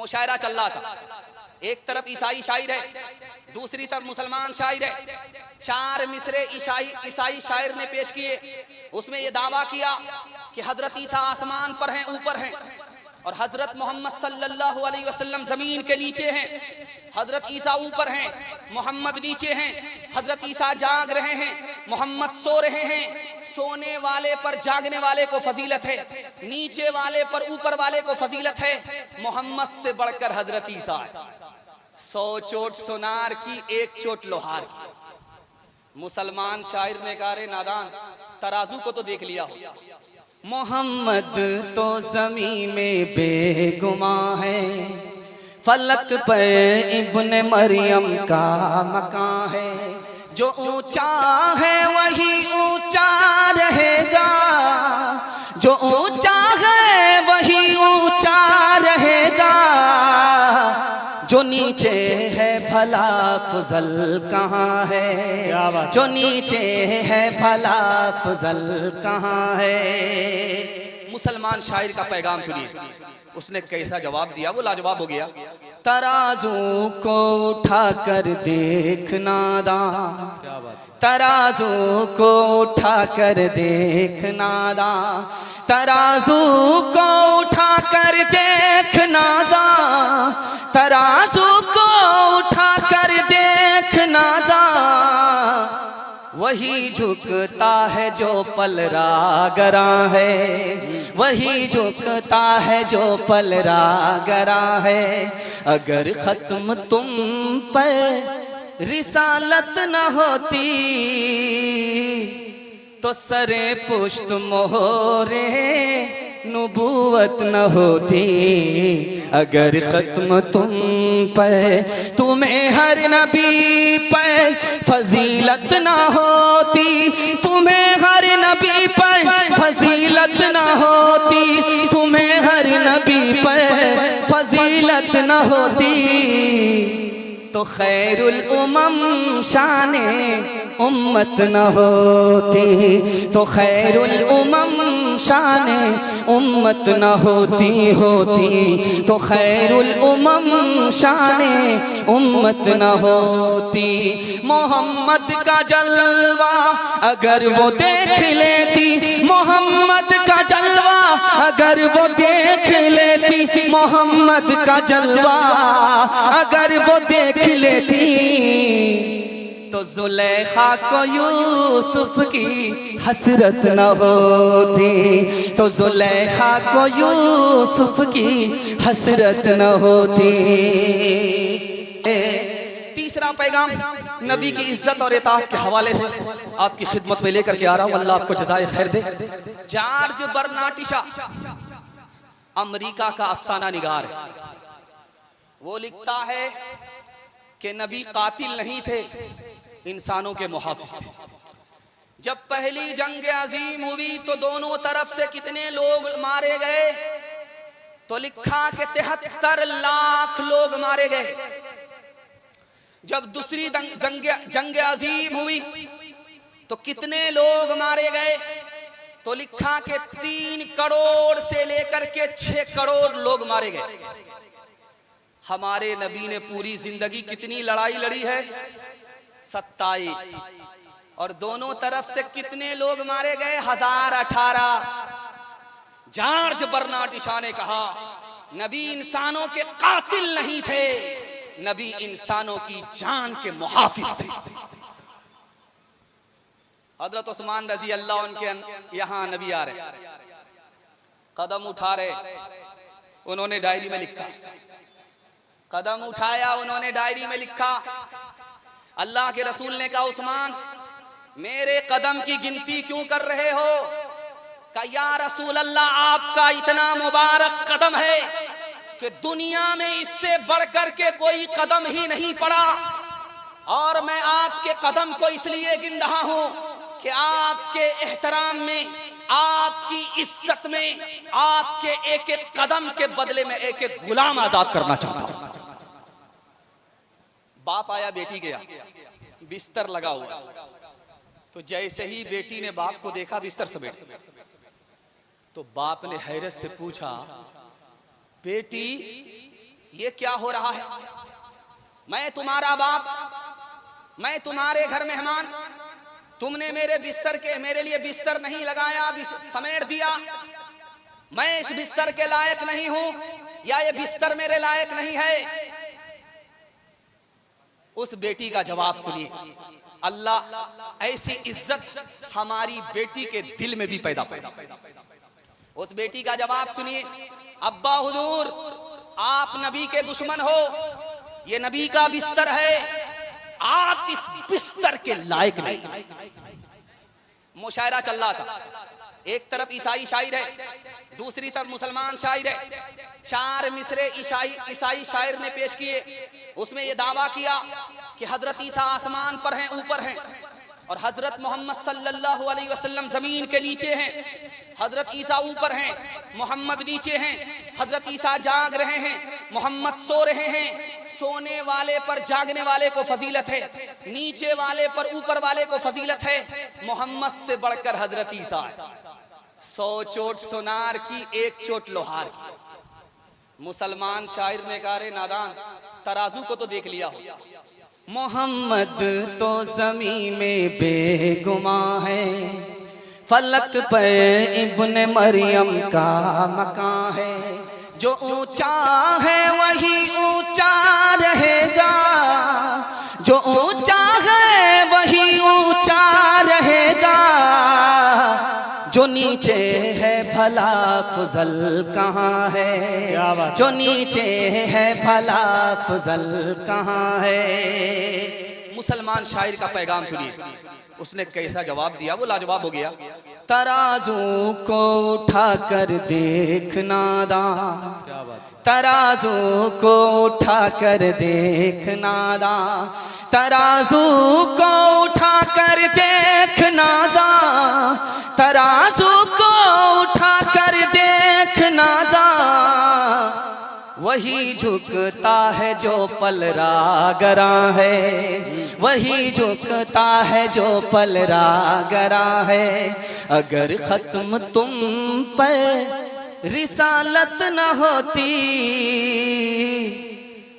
मुशायरा चल रहा था। एक तरफ ईसाई शायर है, दूसरी तरफ मुसलमान शायर है। 4 मिसरे ईसाई शायर ने पेश किए। उसमें यह दावा किया कि हजरत ईसा आसमान पर हैं, ऊपर हैं, और हजरत मोहम्मद सल्लल्लाहु अलैहि वसल्लम जमीन के नीचे हैं। हजरत ईसा ऊपर हैं, मोहम्मद नीचे हैं। हजरत ईसा जाग रहे हैं, मोहम्मद सो रहे हैं। सोने वाले पर जागने वाले को फजीलत है, नीचे वाले पर ऊपर वाले को फजीलत है। मोहम्मद से बढ़कर हजरत ईसा है। 100 चोट सोनार की, 1 चोट लोहार की। मुसलमान शायर ने कहा, रे नादान, तराजू को तो देख लिया हो। मोहम्मद तो ज़मीं में बेगुमां है, फलक पर इब्ने मरियम का मकान है। जो ऊंचा है वही ऊंचा रहेगा, जो ऊंचा है वही ऊंचा रहेगा। जो नीचे है भला फजल कहाँ है, जो नीचे है भला फजल कहाँ है। मुसलमान शायर का पैगाम सुनिए, उसने कैसा जवाब दिया, वो लाजवाब हो गया। तराजू को उठा कर देख नादान, तराजू को उठा कर देख नादान, तराजू को उठा कर देख नादान, तराजू को उठा कर देख नादान। वही झुकता है जो पलरा गरा है, वही झुकता है जो पलरा गरा है। अगर खत्म तुम पर रिसालत न होती तो सरे पुश्त मोहरे नबूवत न होती। अगर खत्म तुम पर, तुम्हें हर नबी पर फजीलत न होती, तुम्हें हर नबी पर फजीलत न होती, तुम्हें हर नबी पर फजीलत न होती, तो खैरुल उमम शाने उम्मत न होती, तो खैरुल उमम शाने उम्मत न होती, होती तो खैरुल उमम शाने उम्मत न होती। मोहम्मद का जलवा अगर वो देख लेती, मोहम्मद का जलवा अगर वो देख लेती, मोहम्मद का जलवा अगर वो देख लेती, तो जुलेखा को यूसुफ की हसरत न होती, तो जुलेखा को यूसुफ की हसरत न होती। तीसरा पैगाम नबी की इज्जत और इताअत के हवाले से आपकी खिदमत में लेकर के आ रहा हूं। अल्लाह आपको जज़ाए खैर दे। जॉर्ज बर्नार्ड शॉ अमेरिका का अफसाना निगार है। वो लिखता है कि नबी कातिल नहीं थे, इंसानों के मुहाफिज थे। जब पहली जंग अजीम हुई तो दोनों तरफ से कितने लोग मारे गए, तो लिखा कि 73 लाख लोग मारे गए। जब दूसरी जंग अजीम हुई तो कितने लोग मारे गए, तो लिखा कि 3 करोड़ से लेकर के 6 करोड़ लोग मारे गए। हमारे नबी ने पूरी जिंदगी कितनी लड़ाई लड़ी है? 27। और दोनों तरफ से कितने लोग मारे गए? 1018। जॉर्ज बर्नार्ड शॉ ने कहा, नबी इंसानों के कातिल नहीं थे, नबी इंसानों की जान के मुहाफिज थे। हजरत उस्मान रजी अल्लाह उनके यहाँ नबी आ रहे, कदम उठा रहे, उन्होंने डायरी में लिखा, कदम उठाया, उन्होंने डायरी में लिखा। अल्लाह के रसूल ने कहा, उस्मान मेरे कदम की गिनती क्यों कर रहे हो? कहा, या रसूल अल्लाह, आपका इतना मुबारक कदम है कि दुनिया में इससे बढ़कर के कोई कदम ही नहीं पड़ा, और मैं आपके कदम को इसलिए गिन रहा हूं कि आपके एहतराम में, आपकी इज्जत में, आपके एक एक कदम के बदले में एक एक गुलाम आजाद करना चाहता हूं। बाप आया, बेटी गया, बिस्तर लगा हुआ, तो जैसे ही बेटी ने बाप को देखा बिस्तर से बैठे, तो बाप ने हैरत से पूछा, बेटी ये क्या हो रहा है? मैं तुम्हारा बाप, मैं तुम्हारे घर मेहमान, तुमने मेरे बिस्तर के मेरे लिए बिस्तर नहीं लगाया, समेट दिया। मैं इस बिस्तर के लायक नहीं हूं या ये बिस्तर मेरे लायक नहीं है। उस बेटी का जवाब सुनिए। अल्लाह ऐसी इज्जत हमारी बेटी के दिल में भी पैदा पैदा। उस बेटी का जवाब सुनिए। अब्बा हुजूर, आप नबी के दुश्मन हो, ये नबी का बिस्तर है, आप इस बिस्तर के लायक नहीं। मुशायरा चल रहा था, एक तरफ ईसाई शायर है, दूसरी तरफ मुसलमान शायर है। 4 मिसरे ईसाई शायर ने पेश किए। उसमें यह दावा किया कि हजरत ईसा आसमान पर हैं, ऊपर हैं, और हजरत मोहम्मद सल्लल्लाहु अलैहि वसल्लम जमीन के नीचे हैं। हजरत ईसा ऊपर हैं, मोहम्मद नीचे हैं। हजरत ईसा जाग रहे हैं, मोहम्मद सो रहे हैं। सोने वाले पर जागने वाले को फजीलत है, नीचे वाले पर ऊपर वाले को फजीलत है। मोहम्मद से बढ़कर हजरत ईसा है। 100 चोट सोनार की, 1 चोट लोहार की। मुसलमान शायर ने कहा, रे नादान, तराजू को तो देख लिया हो। मोहम्मद तो ज़मी में बेगुमा है, फलक पर इब्ने मरियम का मकान है। जो ऊंचा है वही ऊंचा रहेगा, जो ऊंचा है वही ऊंचा रहेगा। जो नीचे है भला फजल कहाँ है, जो नीचे है भला फजल कहाँ है। मुसलमान शायर का पैगाम सुनिए। उसने कैसा जवाब दिया, वो लाजवाब हो गया। तराजू को उठा कर देखना दा, तराजू को उठा कर देखना दा, तराजू को उठा कर देखना दा, तराजू को उठा कर देखना दा। वही झुकता है जो पलरा गरा है, वही झुकता है जो पलरा गरा है। अगर खत्म तुम पर रिसालत न होती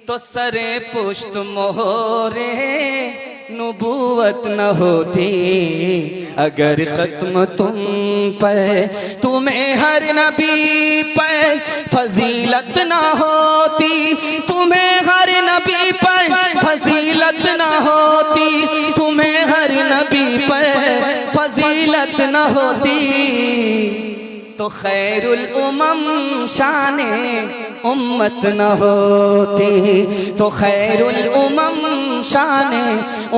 तो सरे पुश्त मोहरे नबूवत न होती। अगर खत्म तुम पर, तुम्हें हर नबी पर फजीलत न होती, तुम्हें हर नबी पर फजीलत न होती, तुम्हें हर नबी पर फजीलत न होती, तो खैरुल उमम शाने उम्मत न होती, तो खैरुल उमम शाने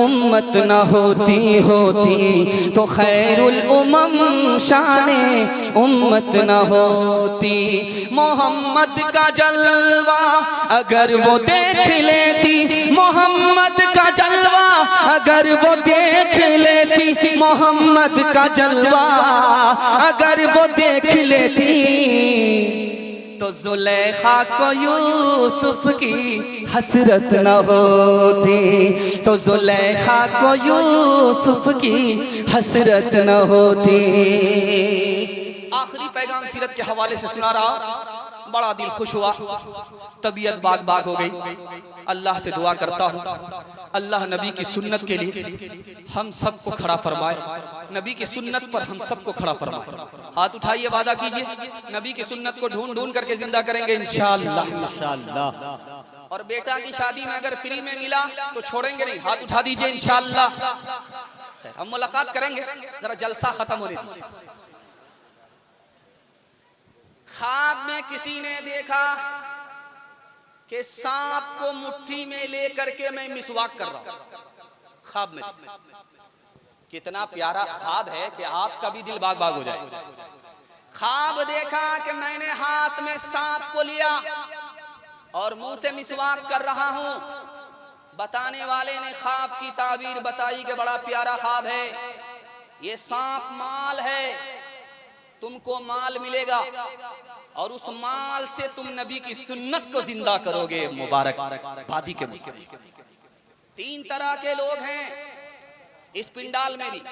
उम्मत न होती, होती तो खैरुल उमम शाने उम्मत न होती। मोहम्मद का जलवा अगर वो देख लेती, मोहम्मद का जलवा अगर वो देख लेती, मोहम्मद का जलवा अगर वो देख लेती, तो जुलेखा को यूसुफ की हसरत न होती, तो जुलेखा को यूसुफ की हसरत न होती। आखिरी पैगाम सीरत के हवाले से सुना रहा, बड़ा दिल खुश हुआ, तबीयत बाग बाग हो गई। अल्लाह से दुआ करता हूँ, अल्लाह नबी की सुन्नत के लिए हम सबको खड़ा फरमाए, नबी की सुन्नत पर हम सबको खड़ा फरमाए। हाथ उठाइए, वादा कीजिए नबी की सुन्नत को ढूंढ ढूंढ करके जिंदा करेंगे इंशाअल्लाह, इंशाअल्लाह। और बेटा की शादी में अगर फ्री में मिला तो छोड़ेंगे नहीं, हाथ उठा दीजिए इंशाअल्लाह। हम मुलाकात करेंगे, जरा जलसा खत्म होने दीजिए। ख्वाब में किसी ने देखा कि सांप को मुट्ठी में लेकर के मैं मिसवाक कर रहा हूं, ख्वाब में। कितना प्यारा ख्वाब है कि आपका भी दिल बाग बाग हो जाए। ख्वाब देखा कि मैंने हाथ में सांप को लिया और मुंह से मिसवाक कर रहा हूं। बताने वाले ने ख्वाब की ताबीर बताई कि बड़ा प्यारा ख्वाब है, ये सांप माल है, तुमको माल मिलेगा और उस माल से तुम नबी की सुन्नत को जिंदा करोगे। मुबारक बादी के मुस्लिम। 3 तरह के लोग हैं इस पिंडाल में भी,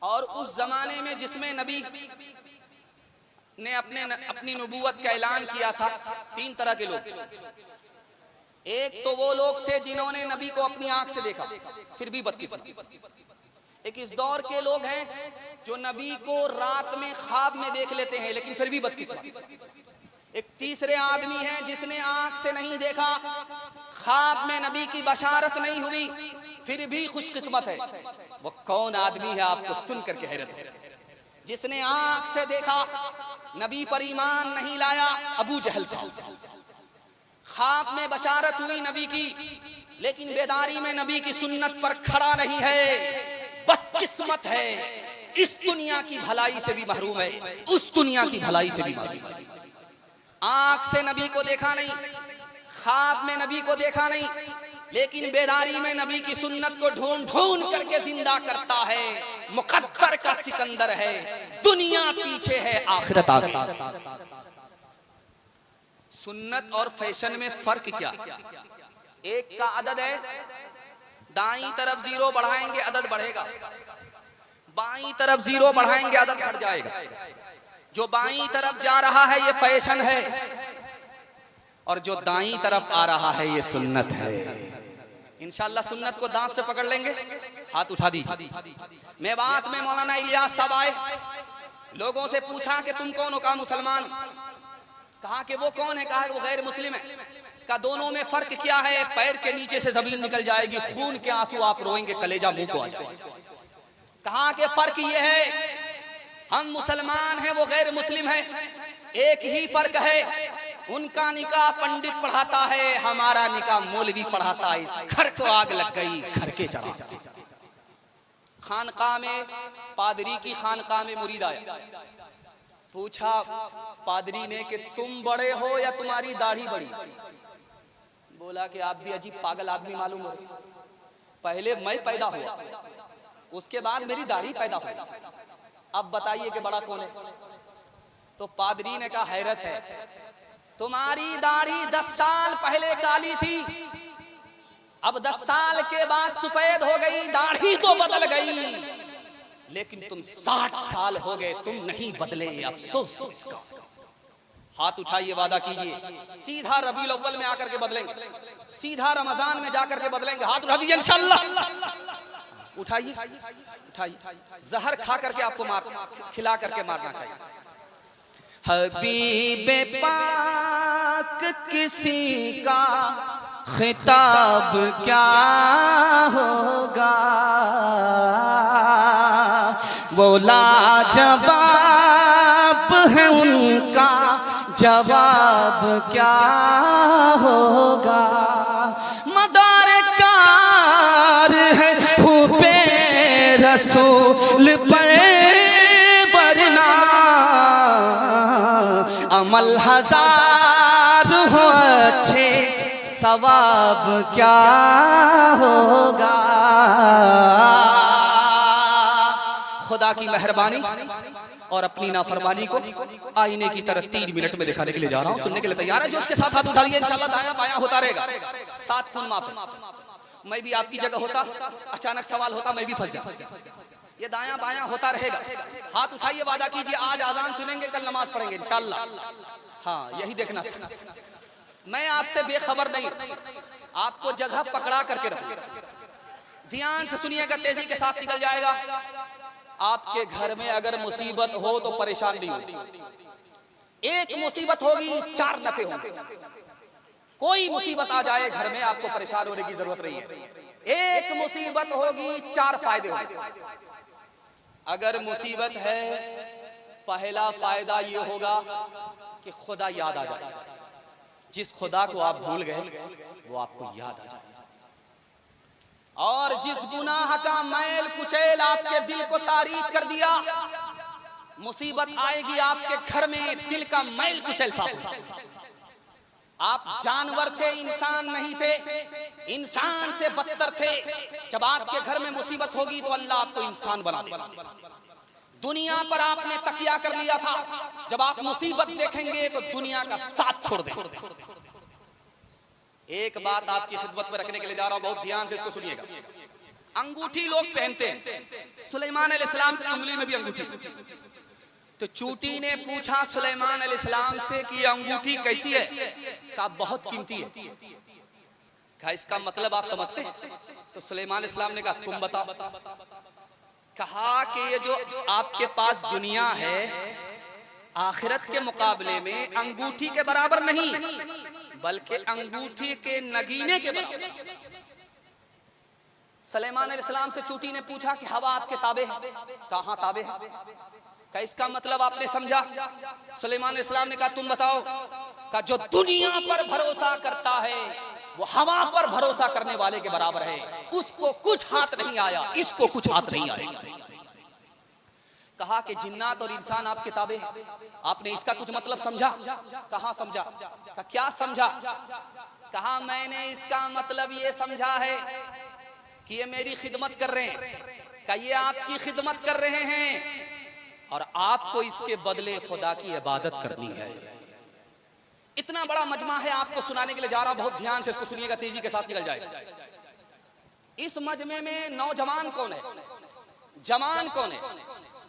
और उस जमाने में जिसमें ने अपनी नबूवत का ऐलान किया था। 3 तरह के लोग। एक तो वो लोग थे जिन्होंने नबी को अपनी आंख से देखा, फिर भी बदकिस्मत। एक इस दौर के लोग हैं जो नबी को रात में ख्वाब में देख लेते हैं, लेकिन फिर भी बदकिस्मत। एक तीसरे आदमी है जिसने आंख से नहीं देखा, ख्वाब में नबी की बशारत नहीं हुई, फिर भी खुशकिस्मत है। वो कौन आदमी है आपको सुन करके हैरत है। जिसने आंख से देखा, नबी पर ईमान नहीं लाया, अबू जहल था। ख्वाब में बशारत हुई नबी की, लेकिन बेदारी में नबी की सुन्नत पर खड़ा नहीं है, बदकिस्मत है। इस दुनिया की भलाई से भी महरूम है, उस दुनिया की भलाई से भी महरूम है। आंख से नबी को देखा नहीं, ख्वाब में नबी को देखा नहीं, लेकिन बेदारी में नबी की सुन्नत को ढूंढ ढूंढ करके जिंदा करता है। मुकद्दर का सिकंदर है, दुनिया पीछे है, आखिरत आगे। सुन्नत और फैशन में फर्क क्या? एक का अदद है, दाईं तरफ 0 बढ़ाएंगे अदद बढ़ेगा, बाईं तरफ 0 बढ़ाएंगे अदद घट जाएगा। जो बाईं तरफ जा रहा है ये फैशन है, और जो दाईं तरफ आ रहा है ये सुन्नत है। इंशाअल्लाह सुन्नत को दांत से पकड़ लेंगे। हाथ उठा दीजिए। मैं बात में मौलाना इलियास साहब आए, लोगों से पूछा कि तुम कौन हो? कहा मुसलमान। कहा कि वो कौन है? कहा वो गैर मुस्लिम है। का दोनों में फर्क क्या है? पैर के नीचे से जमीन निकल जाएगी, खून के आंसू आप रोएंगे, कलेजा मुंह को आ जाएगा। कहा कि फर्क ये है, हम मुसलमान हैं, वो गैर मुस्लिम है, एक ही फर्क है, उनका निकाह पंडित पढ़ाता है, हमारा निकाह मौलवी पढ़ाता है। इस घर को आग लग गई, घर के चढ़ा। खानकाह में, पादरी की खानकाह में मुरीद आया, पूछा पादरी ने कि तुम बड़े हो या तुम्हारी दाढ़ी बड़ी? बोला कि आप भी अजीब पागल आदमी मालूम हो, पहले मैं पैदा हुआ, उसके बाद मेरी दाढ़ी पैदा हुई, अब बताइए कि बड़ा कौन है? तो पादरी ने कहा हैरत है, तुम्हारी दाढ़ी 10 साल पहले काली थी, अब 10 साल के बाद सफेद हो गई, दाढ़ी तो बदल गई, लेकिन तुम 60 साल हो गए, तुम नहीं बदले, अफसोस तो इसका। हाथ उठाइए, वादा कीजिए, सीधा रबीउल अव्वल में आकर के बदलेंगे, सीधा रमजान में जाकर के बदलेंगे। हाथ उठा दीजिए इंशाअल्लाह। उठाइए उठाइए, जहर खा करके आपको खिला करके मारना चाहिए। हबीबे पाक किसी का खिताब क्या होगा, वो लाजवाब है, उनका जवाब क्या होगा। मदार कार है हुबे रसूल पर, वरना अमल 1000 हो अच्छे, सवाब क्या होगा। खुदा की मेहरबानी और अपनी नाफरमानी को आईने की तरह 3 मिनट में दिखाने के लिए जा रहा हूँ। सुनने के लिए तैयार है? जोश के साथ हाथ उठाइए, इंशाल्लाह दायां बायां होता रहेगा, साथ खून माफ है। मैं भी आपकी जगह होता, अचानक सवाल होता, मैं भी फंस जाता। ये दायां बायां होता रहेगा। हाथ उठाइए, वादा कीजिए, आज आजान सुनेंगे, कल नमाज पढ़ेंगे इंशाल्लाह। हाँ, यही देखना। मैं आपसे बेखबर नहीं, आपको जगह पकड़ा करके रखूं। ध्यान से सुनिएगा, तेजी के साथ निकल जाएगा। आपके घर में अगर मुसीबत हो तो परेशान नहीं होगी। एक मुसीबत होगी, 4 नफे होंगे। कोई मुसीबत आ जाए घर में, आपको परेशान होने की जरूरत नहीं है। एक मुसीबत होगी, 4 फायदे होंगे। अगर मुसीबत है, पहला फायदा ये होगा कि खुदा याद आ जाएगा। जिस खुदा को आप भूल गए वो आपको याद आ जाएगा। और जिस गुनाह का मैल कुचैल आपके दिल को तारीक कर दिया, मुसीबत आएगी आपके घर में, दिल का मैल कुचैल साफ हो जाएगा। आप जानवर थे, इंसान नहीं थे, इंसान से बदतर थे। जब आपके घर में मुसीबत होगी तो अल्लाह आपको इंसान बना देगा। दुनिया पर आपने तकिया कर लिया था, जब आप मुसीबत देखेंगे तो दुनिया का साथ छोड़ देंगे। एक बात आपकी खिदमत में रखने के लिए जा रहा हूं, बहुत ध्यान से इसको सुनिएगा। अंगूठी लोग पहनते हैं, सुलेमान अलैहिस्सलाम की उंगली में भी अंगूठी। तो चूटी ने पूछा सुलेमान अलैहिस्सलाम से कि अंगूठी कैसी है? कहा बहुत कीमती है। कहा इसका मतलब आप समझते हैं? तो सुलेमान अलैहिस्सलाम ने कहा तुम बताओ। कहा कि ये जो आपके पास दुनिया है आखिरत के मुकाबले में अंगूठी के बराबर नहीं, बल्कि अंगूठी के नगीने के बराबर। सुलेमान अलैहिस्सलाम से चूटी ने पूछा कि हवा आपके ताबे है? कहाँ ताबे है? क्या इसका मतलब आपने समझा? सुलेमान अलैहिस्सलाम ने कहा तुम बताओ। कहा जो दुनिया पर भरोसा करता है वो हवा पर भरोसा करने वाले के बराबर है, उसको कुछ हाथ नहीं आया, इसको कुछ हाथ नहीं आया। कहा कि जिन्नात और इंसान आपके ताबे हैं। आपने इसका कुछ मतलब समझा? कहाँ समझा? कहा क्या समझा? कहा मैंने इसका मतलब ये समझा है कि ये मेरी खिदमत कर रहे हैं। कहा ये आपकी खिदमत कर रहे हैं और आपको इसके बदले खुदा की इबादत करनी है। इतना बड़ा मजमा है, आपको सुनाने के लिए जा रहा हूं, बहुत ध्यान से इसको सुनिएगा, तेजी के साथ निकल जाएगा। इस मजमे में नौजवान कौन है, जवान कौन है,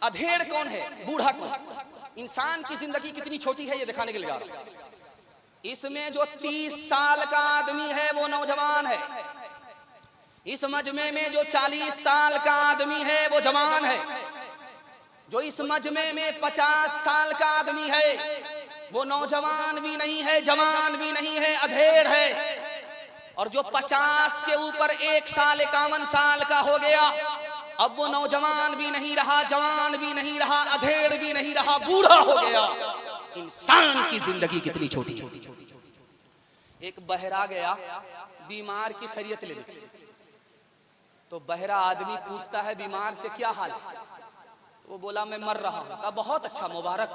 अधेड़ कौन है, बूढ़ा कौन है? इंसान की जिंदगी कितनी छोटी है ये दिखाने के लिए जा रहा हूं। इसमें जो 30 साल का आदमी है वो नौजवान है। इस मजमे में जो 40 साल का आदमी है वो जवान है। जो इस मजमे में 50 साल का आदमी है वो नौजवान भी नहीं है, जवान भी नहीं है, अधेड़ है। और जो 50 के ऊपर 1 साल 51 साल का हो गया, अब वो नौजवान भी नहीं रहा, जवान भी नहीं रहा, अधेड़ भी नहीं रहा, बूढ़ा हो गया। इंसान की जिंदगी कितनी छोटी है। एक बहरा गया बीमार की खैरियत लेने के लिए, तो बहरा आदमी पूछता है बीमार से क्या हाल है? तो वो बोला मैं मर रहा हूं। कहा बहुत अच्छा, मुबारक।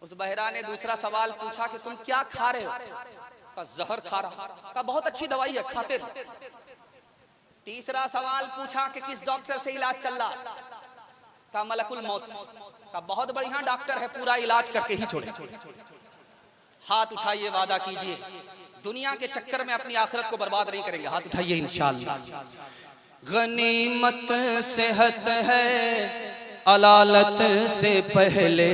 उस बहरा ने दूसरा सवाल पूछा कि तुम क्या खा रहे हो? कहा जहर खा रहा। कहा बहुत अच्छी दवाई है, खाते रहो। तीसरा सवाल पूछा कि किस डॉक्टर से इलाज चल रहा? कहा मलकुल मौत से। कहा बहुत बढ़िया डॉक्टर है, पूरा इलाज करके ही छोड़े। हाथ उठाइए, वादा कीजिए दुनिया के चक्कर में अपनी आखिरत को बर्बाद नहीं करेंगे। हाथ उठाइए इंशाअल्लाह। गनीमत सेहत है अलालत से पहले,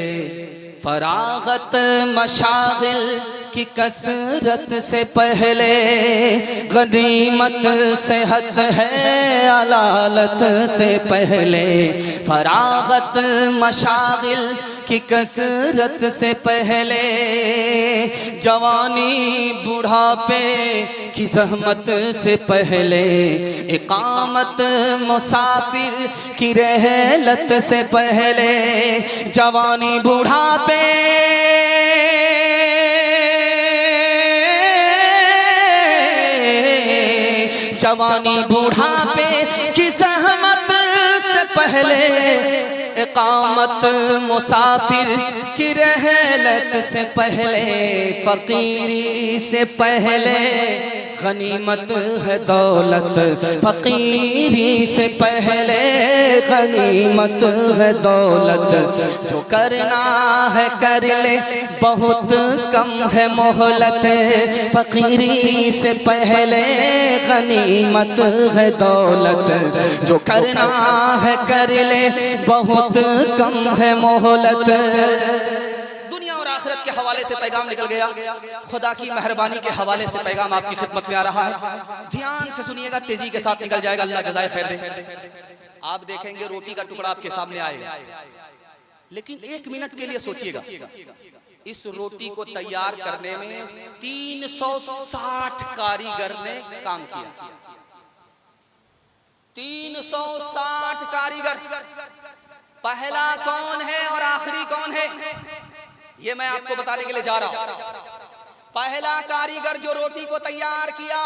फरागत मशागिल की कसरत से पहले। गनीमत सेहत है अलालत से पहले, फरागत मशागिल की कसरत से पहले। जवानी बुढ़ापे की ज़हमत से पहले, इकामत मुसाफिर की रहलत से पहले। जवानी बुढ़ापे जवानी बुढ़ापे की ज़हमत से पहले, इकामत मुसाफिर की रहलत से पहले। फकीरी से पहले गनीमत है दौलत, फकीरी से पहले गनीमत है दौलत। जो करना है कर ले, बहुत कम है मोहलत। फकीरी से पहले गनीमत है दौलत। जो करना है कर ले, बहुत कम है मोहलत। दुनिया और आखिरत के हवाले से पैगाम निकल गया, खुदा की मेहरबानी के हवाले से पैगाम आपकी खिदमत में आ रहा है। ध्यान से सुनिएगा, तेजी के साथ निकल जाएगा, अल्लाह जज़ाए खैर दे। आप देखेंगे रोटी का टुकड़ा आपके सामने आएगा, लेकिन 1 मिनट के लिए सोचिएगा, इस रोटी को तैयार करने में 360 कारीगर ने काम किया। 360 कारीगर। पहला कौन है और आखिरी कौन है, ये मैं आपको बताने के लिए जा रहा हूं। पहला कारीगर जो रोटी को तैयार किया,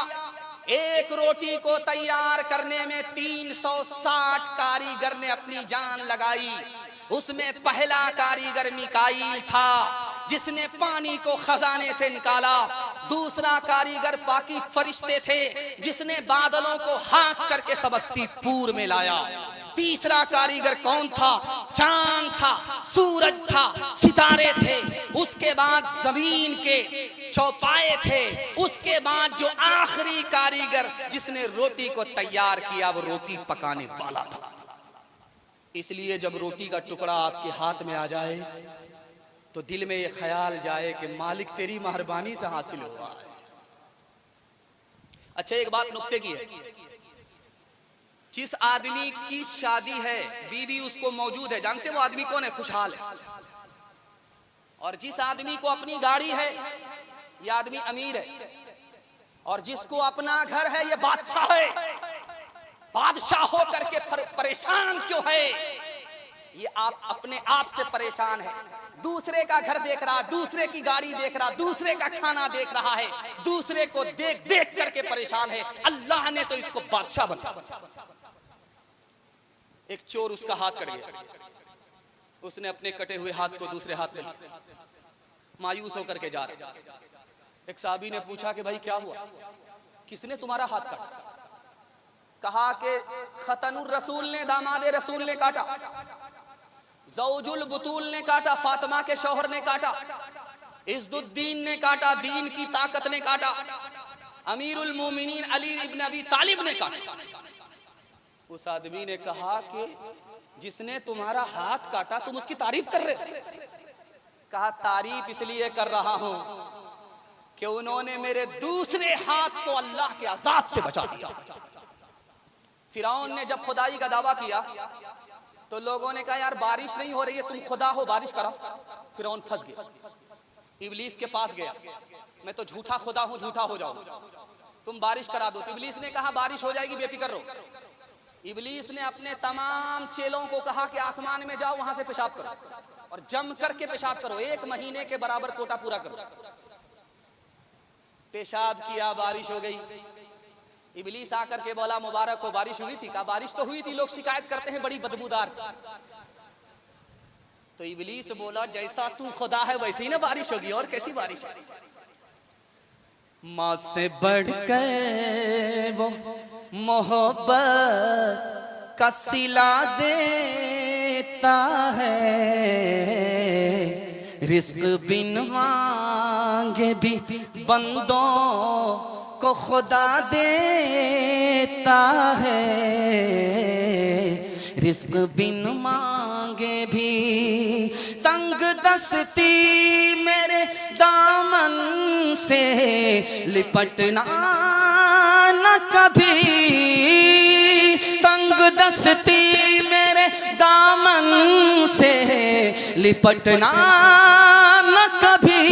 एक रोटी को तैयार करने में 360 कारीगर ने अपनी जान लगाई। उसमें पहला कारीगर मिकाईल था जिसने पानी को खजाने से निकाला। दूसरा कारीगर बाकी फरिश्ते थे जिसने बादलों को हाँक करके समस्तीपुर में लाया। तीसरा कारीगर कौन था? चांद था, सूरज था, सितारे थे। उसके बाद जमीन के चौपाए थे। उसके बाद जो आखिरी कारीगर जिसने रोटी को तैयार किया वो रोटी पकाने वाला था। इसलिए जब रोटी का टुकड़ा आपके हाथ में आ जाए तो दिल में ये ख्याल जाए कि मालिक तेरी मेहरबानी से हासिल हुआ है। अच्छा, एक बात नुक्ते की है, जिस आदमी की शादी है, बीवी उसको मौजूद है, जानते वो आदमी कौन है? खुशहाल है। और जिस आदमी को अपनी गाड़ी है, ये आदमी अमीर है। और जिसको अपना घर है, ये बादशाह है। बादशाह होकर के परेशान क्यों है? ये आप अपने आप से परेशान है। दूसरे का घर देख रहा, दूसरे की गाड़ी देख रहा, दूसरे का खाना देख रहा है, दूसरे को देख देख करके परेशान है। अल्लाह ने तो इसको बादशाह बनाया। एक चोर उसका हाथ कट गया, उसने अपने कटे हुए हाथ को दूसरे हाथ में लिया, मायूस होकर के जा रहा। एक साहबी ने पूछा कि भाई क्या हुआ, किसने तुम्हारा हाथ काटा? कहा कि खतनुर रसूल ने, दामादे रसूल ने काटा, ज़ौजुल बुतूल ने काटा, फातिमा के शौहर ने काटा, इज़्ज़ुद्दीन ने काटा, दीन की ताकत ने काटा, अमीरुल मोमिनीन अली इब्न अबी तालिब ने काटा। उस आदमी ने कहा कि जिसने तुम्हारा हाथ काटा तुम उसकी तारीफ कर रहे? कहा तारीफ इसलिए कर रहा हूं कि उन्होंने मेरे दूसरे हाथ को अल्लाह के अज़ाब से बचा दिया। फिरौन ने जब खुदाई का दावा किया तो लोगों ने कहा यार बारिश नहीं हो रही है, तुम खुदा हो, बारिश कराओ। फिरौन फंस गया, इब्लीस के पास गया, मैं तो झूठा खुदा हूं, झूठा हो जाओ, तुम बारिश करा दो। तो इब्लीस ने कहा बारिश हो जाएगी, बेफिक्र रहो। इब्लीस ने अपने तमाम चेलों को कहा कि आसमान में जाओ, वहां से पेशाब करो और जम करके पेशाब करो, 1 महीने के बराबर कोटा पूरा करो। पेशाब किया, बारिश हो गई। इब्लीस आकर के बोला मुबारक हो, बारिश हुई थी? कहा बारिश तो हुई थी, लोग शिकायत करते हैं बड़ी बदबूदार थी। तो इब्लीस बोला जैसा तू खुदा है वैसी ना बारिश होगी, और कैसी बारिश है? माँ से बढ़कर वो मोहब्बत का सिला देता है, रिस्क बिन मांगे भी बंदों को खुदा देता है, रिस्क बिन मांगे भी। तंग दस्ती मेरे दामन से लिपटना न कभी, तंग दस्ती मेरे दामन से लिपटना न कभी।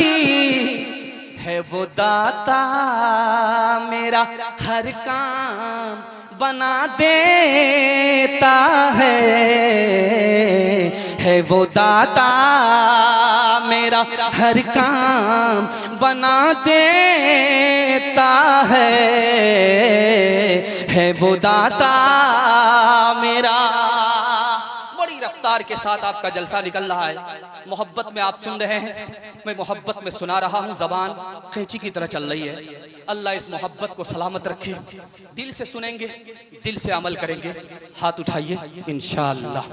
है वो दाता मेरा हर काम बना देता है वो दाता मेरा हर काम बना देता है वो दाता मेरा। बड़ी रफ्तार के साथ आपका जलसा निकल रहा है, मोहब्बत में आप सुन रहे हैं, मैं मोहब्बत में सुना रहा हूँ, जबान कैंची की तरह चल रही है। अल्लाह इस मोहब्बत को सलामत रखे। दिल से सुनेंगे, दिल से अमल करेंगे। हाथ उठाइए इंशाअल्लाह।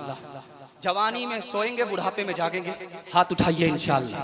जवानी में सोएंगे, बुढ़ापे में जागेंगे। हाथ उठाइए इंशाअल्लाह।